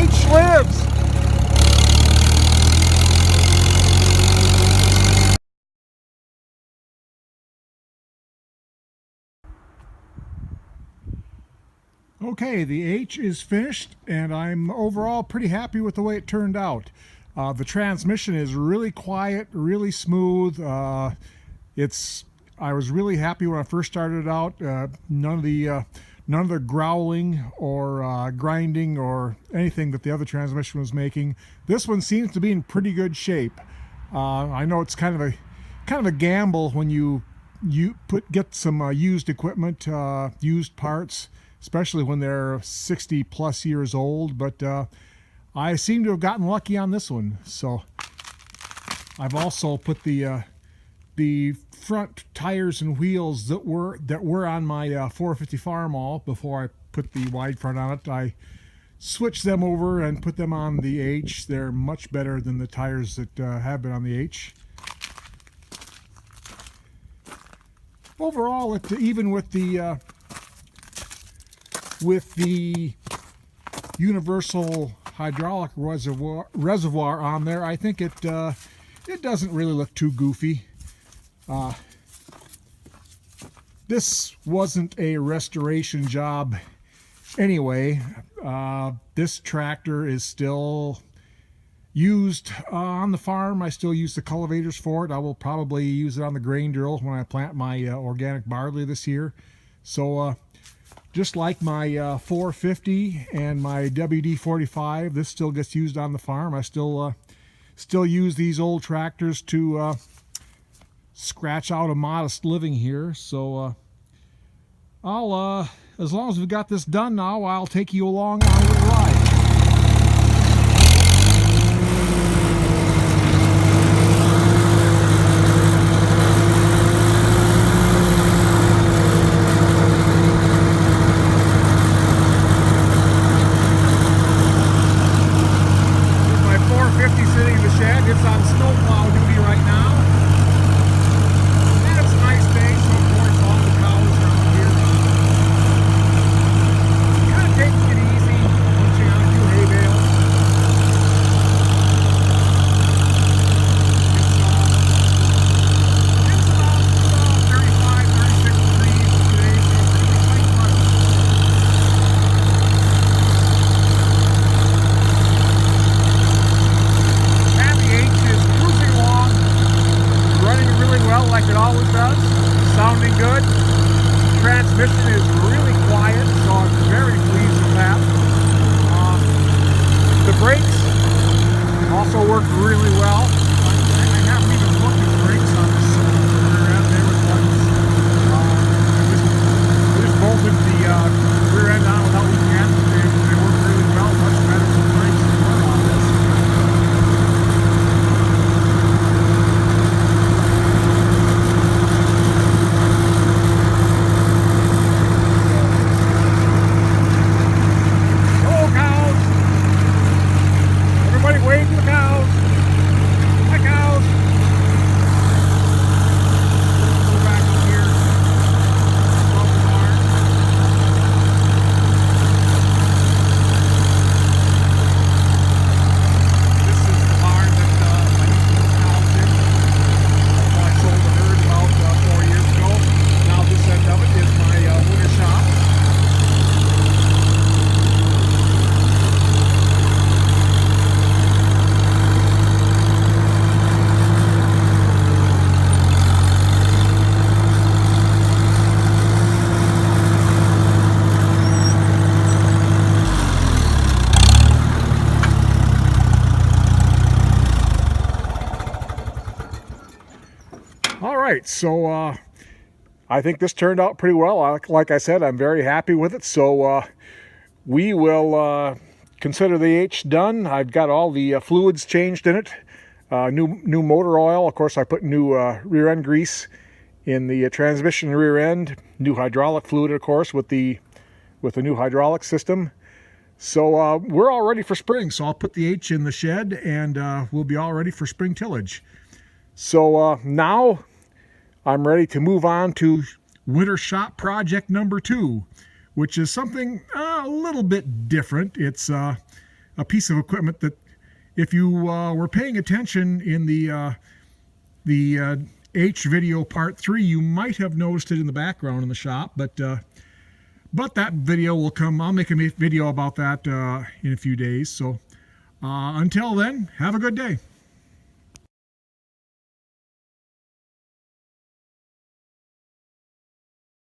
H lives! Okay, the H is finished, and I'm overall pretty happy with the way it turned out. The transmission is really quiet, really smooth. I was really happy when I first started out. None of the growling or grinding or anything that the other transmission was making. This one seems to be in pretty good shape. I know it's kind of a gamble when you get some used equipment, used parts, especially when they're 60 plus years old, but I seem to have gotten lucky on this one. So I've also put the front tires and wheels that were on my 450 Farmall before I put the wide front on it. I switched them over and put them on the H. They're much better than the tires that have been on the H. Overall, even with the universal hydraulic reservoir on there, I think it doesn't really look too goofy. This wasn't a restoration job anyway. This tractor is still used on the farm. I still use the cultivators for it. I will probably use it on the grain drill when I plant my organic barley this year. So just like my 450 and my WD-45, this still gets used on the farm. I still use these old tractors to scratch out a modest living here. So I'll as long as we've got this done now, I'll take you along on a little ride. It's on snowplow duty right now. And it's a nice day, so of course all the cows are out here. Kind of taking it easy, punching on a few hay bales. It's about 35, 36 degrees today, so it's really nice weather. Like it always does, sounding good. Transmission is really quiet, so I'm very pleased with that. The brakes also work really well. I haven't even looked at the brakes on this rear end. There was ones. I just bolted the rear end on without looking at them. They work really well, much better than the brakes were on this. Wait for the cows. Hi, cows. Go back in here. Above the barn. This is the barn that I used to put cows in. I sold the herd about 4 years ago. Now this end of it is my winter shop. All right, so I think this turned out pretty well. Like I said, I'm very happy with it. So we will consider the H done. I've got all the fluids changed in it. New motor oil. Of course, I put new rear end grease in the transmission rear end. New hydraulic fluid, of course, with the new hydraulic system. So we're all ready for spring. So I'll put the H in the shed, and we'll be all ready for spring tillage. So now I'm ready to move on to winter shop project number 2, which is something a little bit different. It's a a piece of equipment that if you were paying attention in the H video part 3, you might have noticed it in the background in the shop, but that video will come. I'll make a video about that in a few days. So until then, have a good day.